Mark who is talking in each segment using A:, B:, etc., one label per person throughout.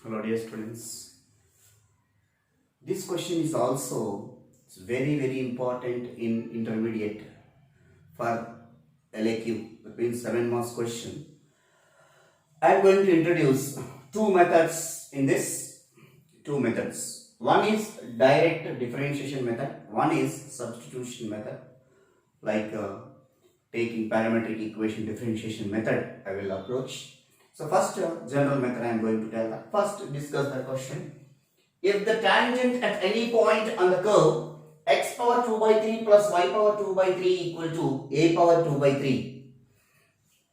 A: Hello dear students. This question is also very important in intermediate for LAQ. That means 7 marks question. I am going to introduce two methods in this. Two methods. One is direct differentiation method. One is substitution method. Like taking parametric equation differentiation method I will approach. So first general method I am going to tell that. First discuss the question. If the tangent at any point on the curve x power 2 by 3 plus y power 2 by 3 equal to a power 2 by 3,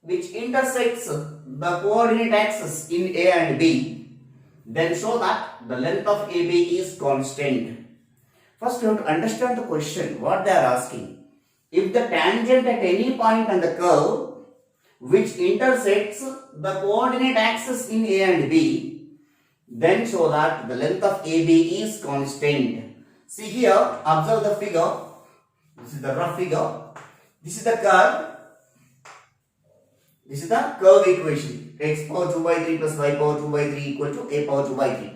A: which intersects the coordinate axis in a and b, then show that the length of AB is constant. First you have to understand the question, what they are asking. If the tangent at any point on the curve which intersects the coordinate axis in A and B, then show that the length of AB is constant. See here, observe the figure. This is the rough figure. This is the curve. This is the curve equation. X power 2 by 3 plus y power 2 by 3 equal to a power 2 by 3.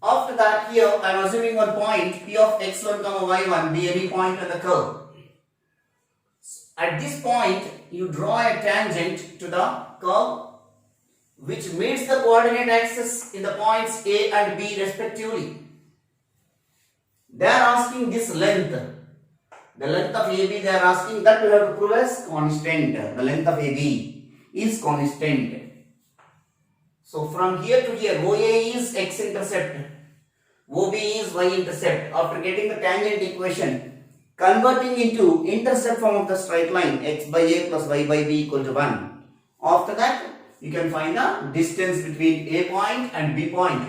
A: After that, here I am assuming one point P of x1, y1 be any point on the curve. At this point, you draw a tangent to the curve which meets the coordinate axis in the points A and B respectively. They are asking this length. The length of AB they are asking, that we have to prove as constant. The length of AB is constant. So from here to here, OA is x-intercept, OB is y-intercept. After getting the tangent equation, converting into intercept form of the straight line, x by a plus y by b equal to 1. After that, you can find the distance between a point and b point.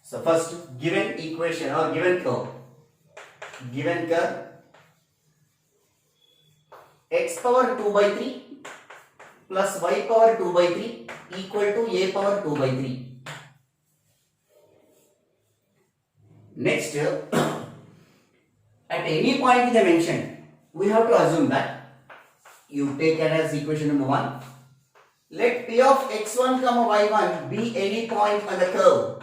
A: So first, given equation or given curve, x power 2 by 3 plus y power 2 by 3 equal to a power 2 by 3. Next, at any point they mention, we have to assume that you take it as equation number 1. Let P of x1, y1 be any point on the curve.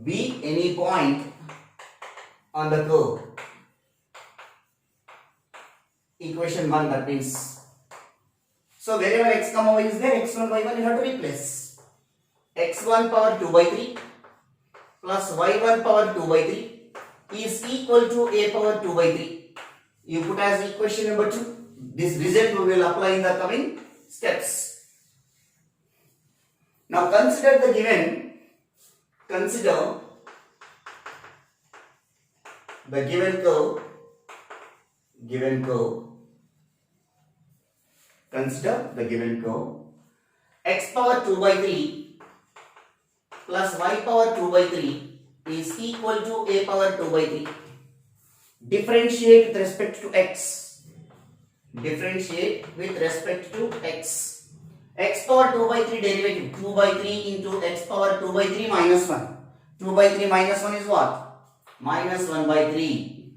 A: Be any point on the curve. Equation 1, that means. So wherever x, y is there, x1, y1 you have to replace. x1 power 2 by 3 plus y1 power 2 by 3 is equal to a power 2 by 3. You put as equation number 2. This result we will apply in the coming steps. Now consider the given. Consider the given curve. Consider the given curve. X power 2 by 3 plus y power 2 by 3 is equal to a power 2 by 3. Differentiate with respect to x. X power 2 by 3 derivative. 2 by 3 into x power 2 by 3 minus 1. 2 by 3 minus 1 is what? Minus 1 by 3.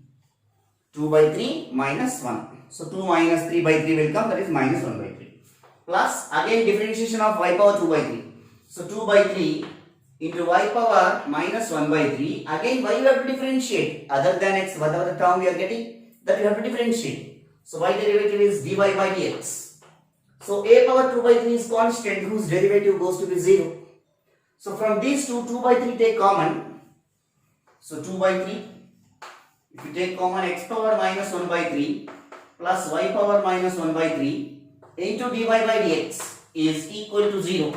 A: 2 by 3 minus 1. So 2 minus 3 by 3 will come, that is minus 1 by 3. Plus again differentiation of y power 2 by 3. So 2 by 3 into y power minus 1 by 3. Again y you have to differentiate. Other than x, whatever the term we are getting, that you have to differentiate. So y derivative is dy by dx. So a power 2 by 3 is constant whose derivative goes to be 0. So from these two, 2 by 3 take common. So 2 by 3. If you take common, x power minus 1 by 3 plus y power minus 1 by 3 into dy by dx is equal to 0.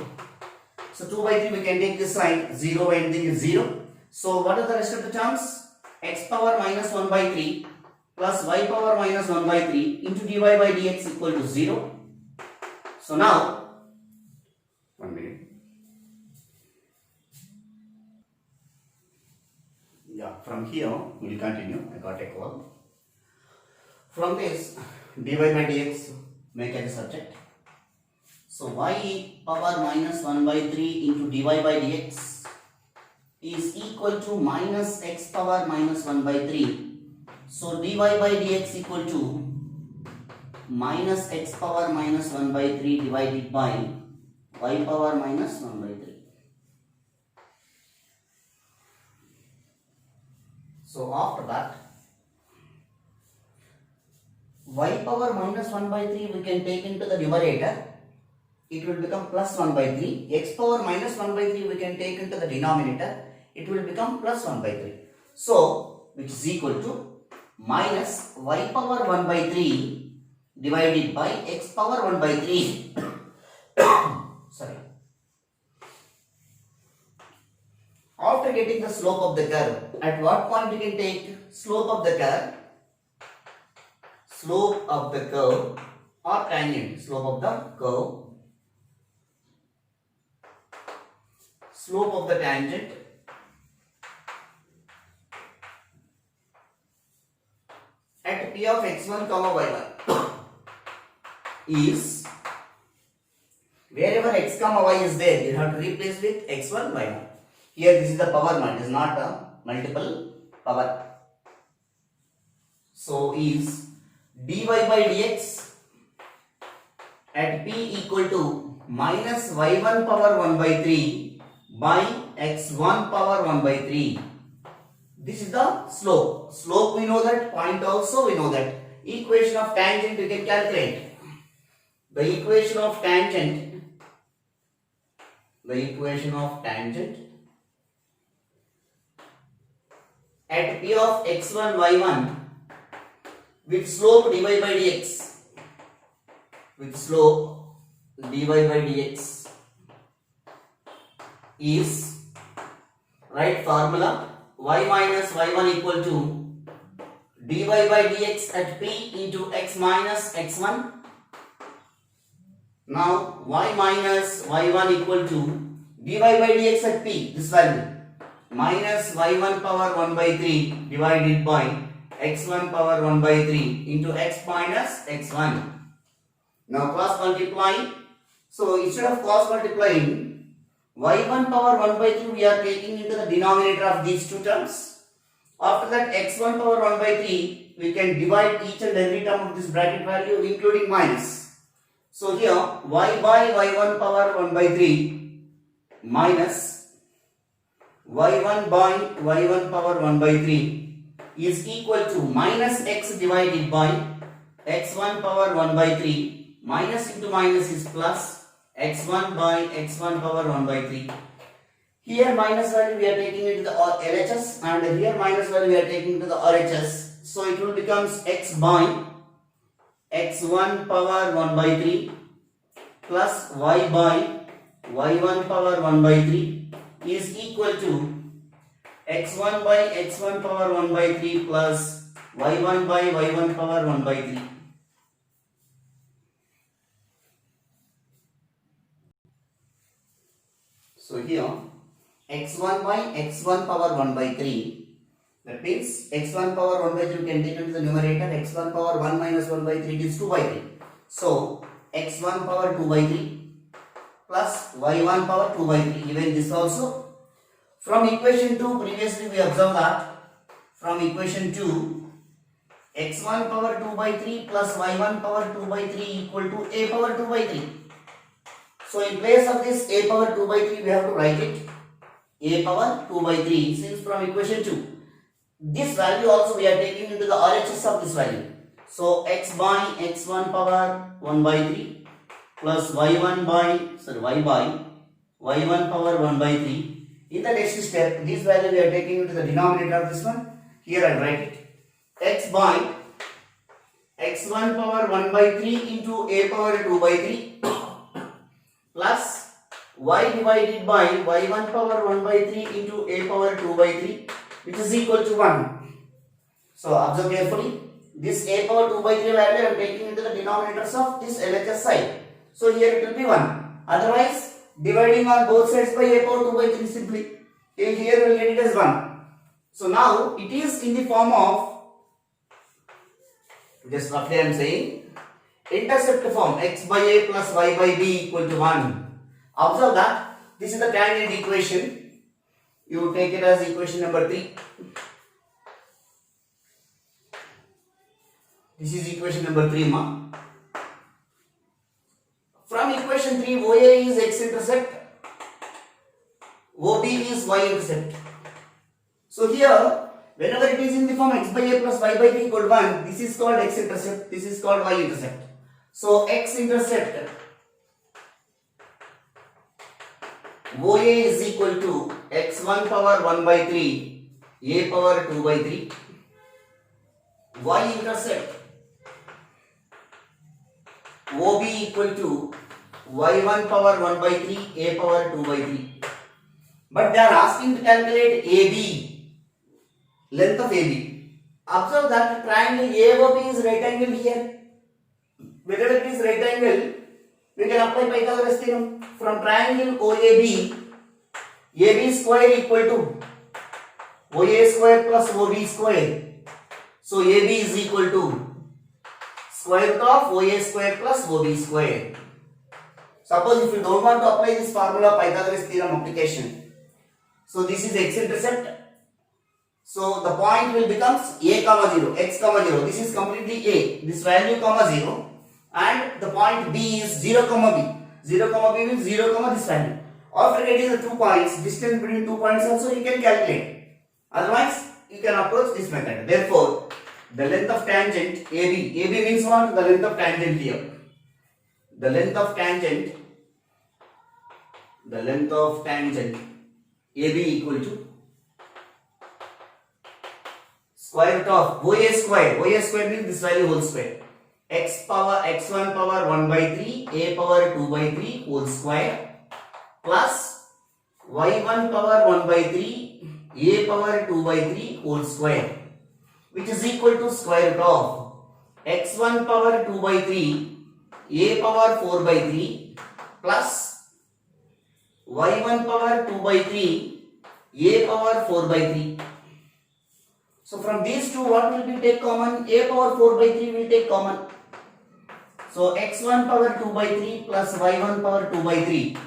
A: So 2 by 3 we can take this side, 0 anything is 0. So what are the rest of the terms? X power minus 1 by 3 plus y power minus 1 by 3 into dy by dx equal to 0. So now, 1 minute. Yeah, from here we will continue. I got a call. From this, dy by dx make as a subject. So y power minus 1 by 3 into dy by dx is equal to minus x power minus 1 by 3. So dy by dx equal to minus x power minus 1 by 3 divided by y power minus 1 by 3. So after that, y power minus 1 by 3 we can take into the numerator. It will become plus 1 by 3. X power minus 1 by 3 we can take into the denominator. It will become plus 1 by 3. So, which is equal to minus y power 1 by 3 divided by x power 1 by 3. Sorry. After getting the slope of the curve, at what point you can take slope of the curve? Slope of the curve or tangent, slope of the curve, slope of the tangent at p of x1 comma y1 is, wherever x comma y is there, you have to replace with x1 y1. Here this is the power one, it is not a multiple power. So is dy by dx at p equal to minus y1 power 1 by 3 by x1 power 1 by 3. This is the slope. Slope we know that, point also we know that. Equation of tangent we can calculate. The equation of tangent at p of x1 y1 with slope dy by dx, is, right formula, y minus y1 equal to dy by dx at p into x minus x1. Now y minus y1 equal to dy by dx at p, this value, minus y1 power 1 by 3 divided by x1 power 1 by 3 into x minus x1. Now cross multiplying. So instead of cross multiplying, y1 power 1 by 3 we are taking into the denominator of these two terms. After that, x1 power 1 by 3 we can divide each and every term of this bracket value including minus. So here y by y1 power 1 by 3 minus y1 by y1 power 1 by 3 is equal to minus x divided by x1 power 1 by 3. Minus into minus is plus x1 by x1 power 1 by 3. Here minus value we are taking into the LHS and here minus value we are taking into the RHS. So it will become x by x1 power 1 by 3 plus y by y1 power 1 by 3 is equal to x1 by x1 power 1 by 3 plus y1 by y1 power 1 by 3. So here x1 by x1 power 1 by 3, that means x1 power 1 by 3 can take into the numerator, x1 power 1 minus 1 by 3 is 2 by 3. So x1 power 2 by 3 plus y1 power 2 by 3, even this also. From equation 2, previously we observed that from equation 2, x1 power 2 by 3 plus y1 power 2 by 3 equal to a power 2 by 3. So in place of this a power 2 by 3 we have to write it a power 2 by 3 since from equation 2. This value also we are taking into the RHS of this value. So x by x1 power 1 by 3 plus y1 by y by y1 power 1 by 3. In the next step, this value we are taking into the denominator of this one. Here I write it. X by x1 power 1 by 3 into a power 2 by 3 plus y divided by y1 power 1 by 3 into a power 2 by 3, which is equal to 1. So observe carefully. This a power 2 by 3 value I am taking into the denominators of this LHS side. So here it will be 1. Otherwise, dividing on both sides by a power 2 by 3 simply. Here we will get it as 1. So now it is in the form of, just roughly I am saying, intercept form x by a plus y by b equal to 1. Observe that this is the tangent equation. You take it as equation number 3. This is equation number 3 ma. From equation 3, OA is x into y-intercept. So here, whenever it is in the form x by a plus y by b equal to 1, this is called x-intercept, this is called y-intercept. So x-intercept OA is equal to x1 power 1 by 3, a power 2 by 3. Y-intercept OB equal to y1 power 1 by 3, a power 2 by 3. But they are asking to calculate AB, length of AB. Observe that triangle AOB is right angle here. Whenever it is right angle, we can apply Pythagoras theorem. From triangle OAB, AB square equal to OA square plus OB square. So AB is equal to square root of OA square plus OB square. Suppose if you don't want to apply this formula, Pythagoras theorem application. So this is x-intercept. So the point will becomes a comma 0, x comma 0. This is completely a. This value comma 0, and the point b is 0 comma b. 0 comma b means 0 comma this value. After getting the 2 points, distance between 2 points also you can calculate. Otherwise, you can approach this method. Therefore, the length of tangent AB. AB means what? The length of tangent here. The length of tangent. The length of tangent AB equal to square root of OA square. OA square means this value whole square. x1 power 1 by 3, a power 2 by 3 whole square plus y1 power 1 by 3, a power 2 by 3 whole square, which is equal to square root of x1 power 2 by 3, a power 4 by 3 plus y1 power 2 by 3, a power 4 by 3. So from these two, what will be take common? A power 4 by 3 will take common. So x1 power 2 by 3 plus y1 power 2 by 3.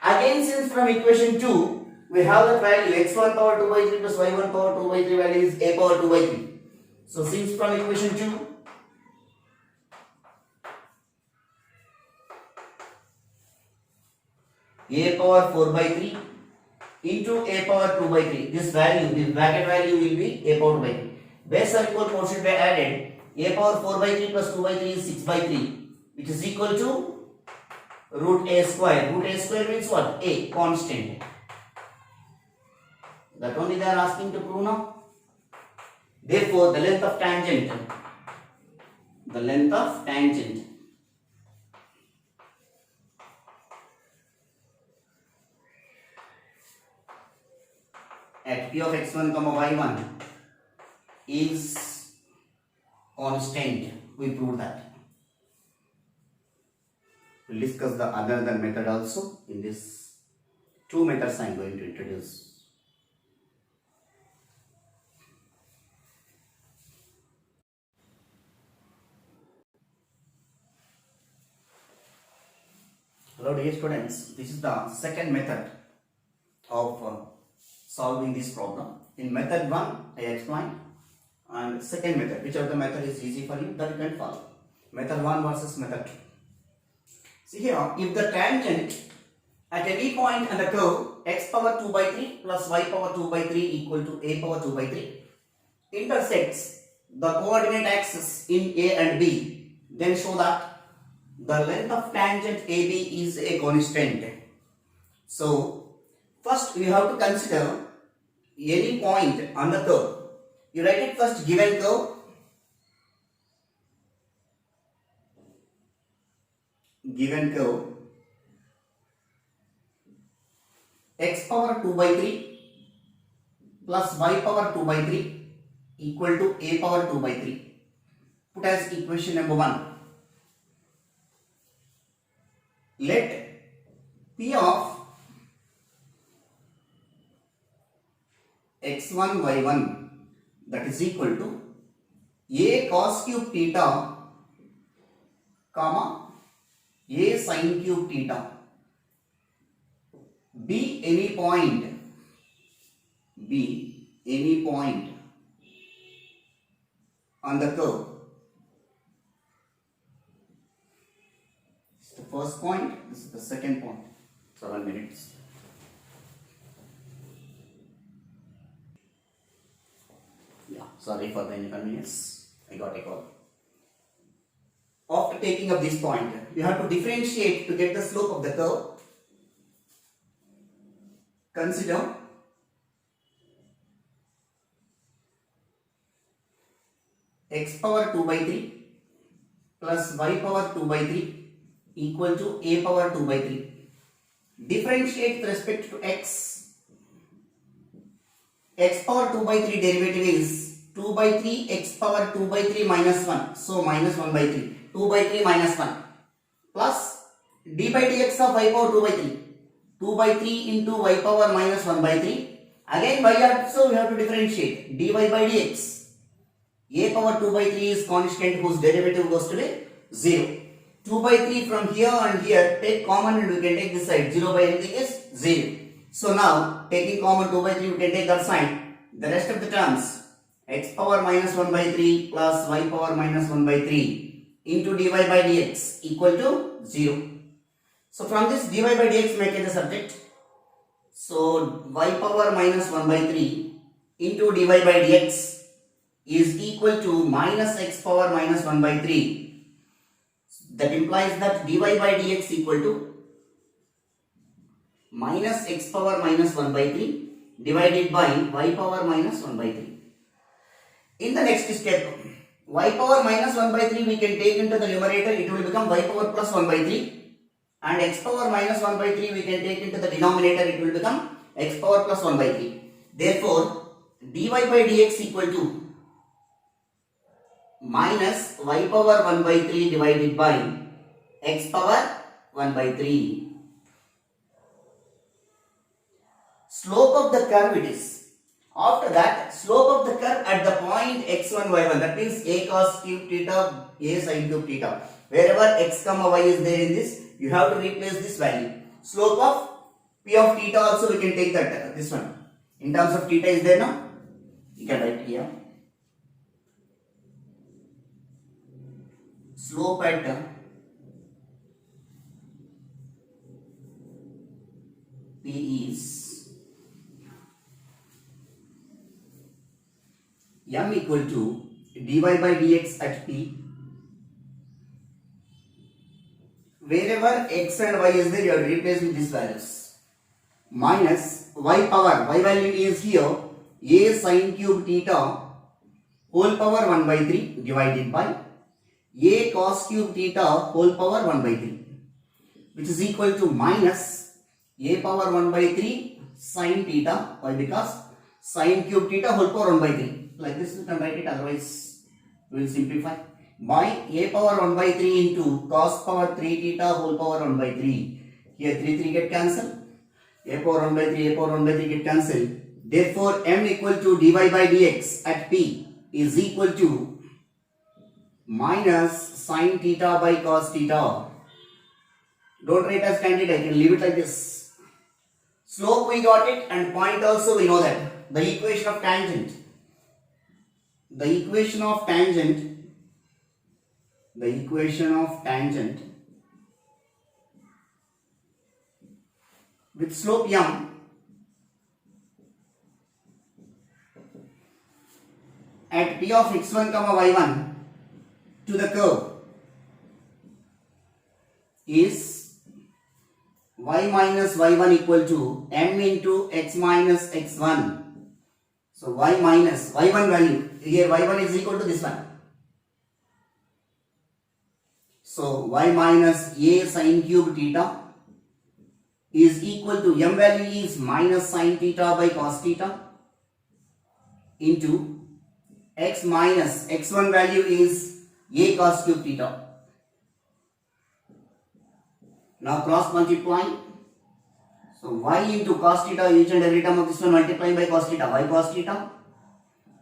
A: Again, since from equation 2, we have the value x1 power 2 by 3 plus y1 power 2 by 3 value is a power 2 by 3. So since from equation 2, a power 4 by 3 into a power 2 by 3. This value, the bracket value will be a power 2 by 3. Base or equal portion be added. A power 4 by 3 plus 2 by 3 is 6 by 3, which is equal to root a square. Root a square means what? A, constant. That only they are asking to prove now. Therefore, the length of tangent at p of x1 comma y1 is constant. We proved that. We'll discuss the other than method also. In this 2 methods I am going to introduce. Hello dear students, this is the second method of solving this problem. In method 1 I explained, and second method, which of the method is easy for you, that you can follow. Method 1 versus method 2. See here, if the tangent at any point on the curve x power 2 by 3 plus y power 2 by 3 equal to a power 2 by 3 intersects the coordinate axis in A and B, then show that the length of tangent AB is a constant. So, first we have to consider any point on the curve. You write it first, given curve. Given curve x power 2 by 3 plus y power 2 by 3 equal to a power 2 by 3. Put as equation number 1. Let P of x1 y1 that is equal to a cos cube theta comma a sin cube theta be any point on the curve. This is the first point, this is the second point. 7 minutes. Yeah, sorry for the inconvenience. I got a call. After taking up this point, you have to differentiate to get the slope of the curve. Consider x power 2 by 3 plus y power 2 by 3 equal to a power 2 by 3. Differentiate with respect to x. X power 2 by 3 derivative is 2 by 3 x power 2 by 3 minus 1. So minus 1 by 3. 2 by 3 minus 1 plus d by dx of y power 2 by 3. 2 by 3 into y power minus 1 by 3. Again y also we have to differentiate. dy by dx. A power 2 by 3 is constant whose derivative goes to be 0. 2 by 3 from here and here, take common and we can take this side. 0 by anything is 0. So now, taking common 2 by 3, we can take that side. The rest of the terms, x power minus 1 by 3 plus y power minus 1 by 3 into dy by dx equal to 0. So from this dy by dx make it the subject. So y power minus 1 by 3 into dy by dx is equal to minus x power minus 1 by 3. That implies that dy by dx equal to minus x power minus 1 by 3 divided by y power minus 1 by 3. In the next step, y power minus 1 by 3 we can take into the numerator, it will become y power plus 1 by 3, and x power minus 1 by 3 we can take into the denominator, it will become x power plus 1 by 3. Therefore, dy by dx equal to minus y power 1 by 3 divided by x power 1 by 3. Slope of the curve it is. After that, slope of the curve at the point x1, y1, that means a cos cube theta, a sin cube theta. Wherever x comma y is there in this, you have to replace this value. Slope of p of theta also we can take that, this one. In terms of theta is there now? You can write here. Slope at P is m equal to dy by dx at P. Wherever x and y is there, you have to replace with these values. Minus y power, y value is here, a sin cube theta whole power 1 by 3 divided by a cos cube theta whole power 1 by 3, which is equal to minus a power 1 by 3 sin theta. Why? Because sin cube theta whole power 1 by 3. Like this you can write it, otherwise we will simplify. By a power 1 by 3 into cos power 3 theta whole power 1 by 3. Here 3 get cancelled. A power 1 by 3, a power 1 by 3 get cancelled. Therefore, m equal to dy by dx at P is equal to minus sin theta by cos theta. Don't write as candid, I can leave it like this. Slope we got it, and point also we know that. The equation of tangent. The equation of tangent with slope m at P of x1 comma y1 to the curve is y minus y1 equal to m into x minus x1. So y minus y1 value, here y1 is equal to this one. So y minus a sin cube theta is equal to m value is minus sin theta by cos theta into x minus x1 value is a cos cube theta. Now cross multiplying. So y into cos theta, each and every term of this one multiplying by cos theta, y cos theta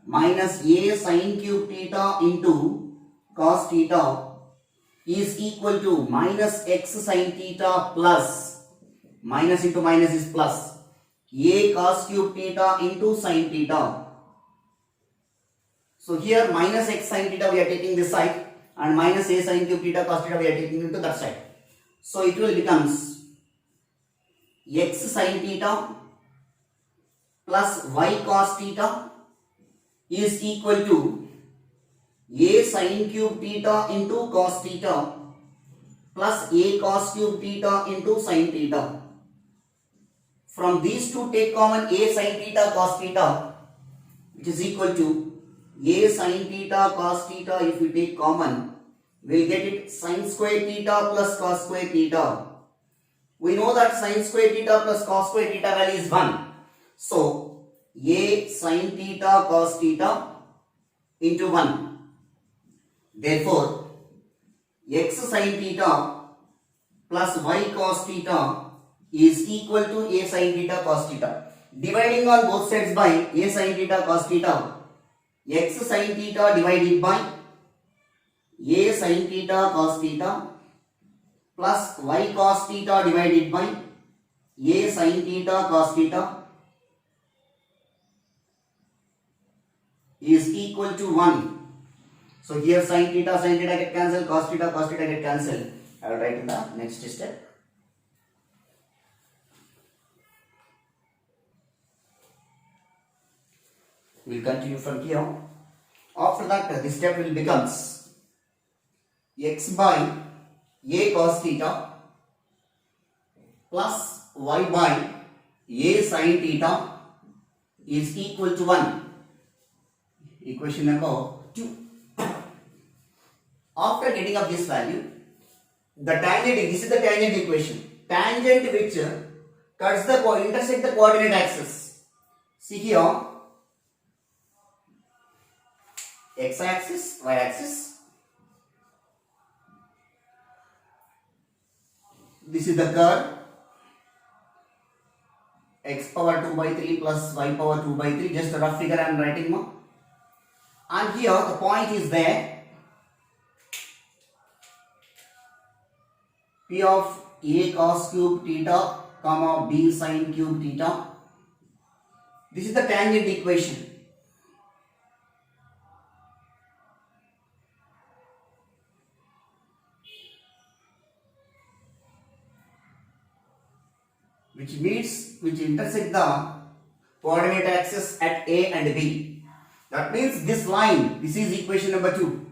A: minus a sin cube theta into cos theta is equal to minus x sin theta plus, minus into minus is plus, a cos cube theta into sin theta. So here minus x sin theta we are taking this side, and minus a sin cube theta cos theta we are taking into that side. So it will becomes x sin theta plus y cos theta is equal to a sin cube theta into cos theta plus a cos cube theta into sin theta. From these two take common a sin theta cos theta, which is equal to a sin theta cos theta. If we take common, we'll get it sin square theta plus cos square theta. We know that sin square theta plus cos square theta value is 1. So, a sin theta cos theta into 1. Therefore, x sin theta plus y cos theta is equal to a sin theta cos theta. Dividing on both sides by a sin theta cos theta, x sin theta divided by a sin theta cos theta plus y cos theta divided by a sin theta cos theta is equal to 1. So here sin theta get cancelled, cos theta get cancelled. I will write in the next step. We will continue from here. After that, this step will becomes x by a cos theta plus y by a sin theta is equal to 1. Equation number 2. After getting up this value, the tangent, this is the tangent equation. Tangent which cuts the intersect the coordinate axis. See here, x axis, y axis. This is the curve x power 2 by 3 plus y power 2 by 3. Just a rough figure I am writing now. And here the point is there. P of a cos cube theta comma b sin cube theta. This is the tangent equation. Which intersect the coordinate axis at A and B. That means this line, this is equation number 2.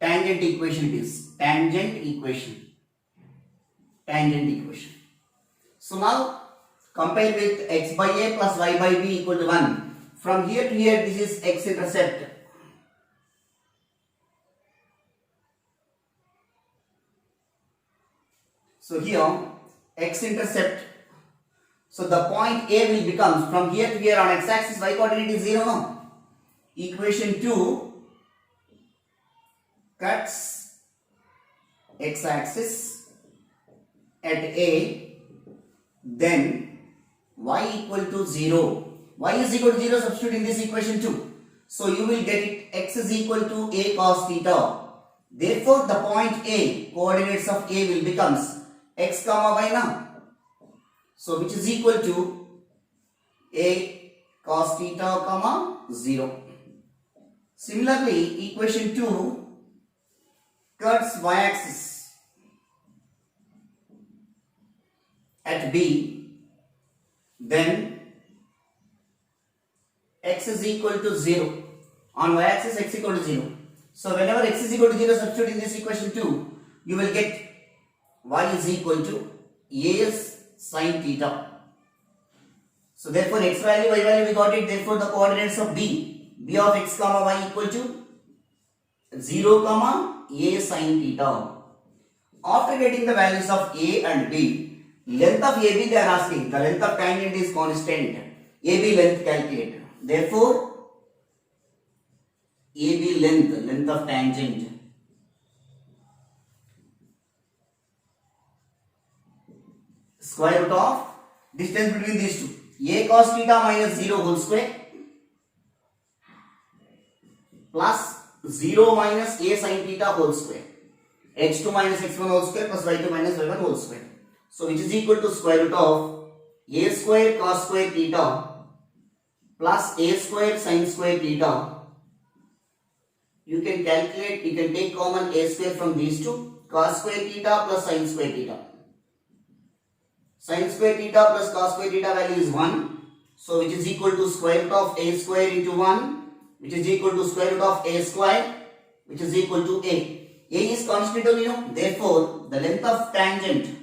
A: Tangent equation it is. Tangent equation. So now compare with x by a plus y by b equal to 1. From here to here, this is x intercept. So here x intercept. So the point A will become from here to here on x axis, y coordinate is 0 now. Equation 2 cuts x axis at A, then y equal to 0. Y is equal to 0, substitute in this equation 2. So you will get it x is equal to a cos theta. Therefore the point A, coordinates of A will becomes x comma y now. So which is equal to a cos theta comma 0. Similarly, equation 2 cuts y axis at B, then x is equal to 0. On y axis x equal to 0. So whenever x is equal to 0, substitute in this equation 2, you will get y is equal to a sin theta. So therefore x value, y value we got it. Therefore the coordinates of B of x comma y equal to 0 comma a sin theta. After getting the values of a and b, length of AB they are asking. The length of tangent is constant. AB length calculate. Therefore AB length of tangent, square root of distance between these two, a cos theta minus 0 whole square plus 0 minus a sin theta whole square, x2 minus x1 whole square plus y2 minus y1 whole square. So which is equal to square root of a square cos square theta plus a square sin square theta. You can calculate, you can take common a square from these two, cos square theta plus sin square theta. Sin square theta plus cos square theta value is 1. So which is equal to square root of a square into 1 which is equal to square root of a square, which is equal to a. A is constant, you know. Therefore, the length of tangent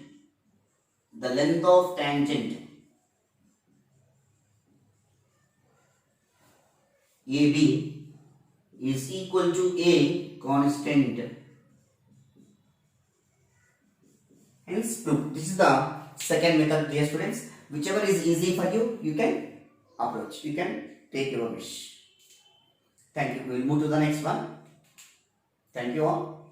A: AB is equal to a constant. Hence, proof. This is the second method, dear students. Whichever is easy for you, you can approach. You can take your wish. Thank you. We will move to the next one. Thank you all.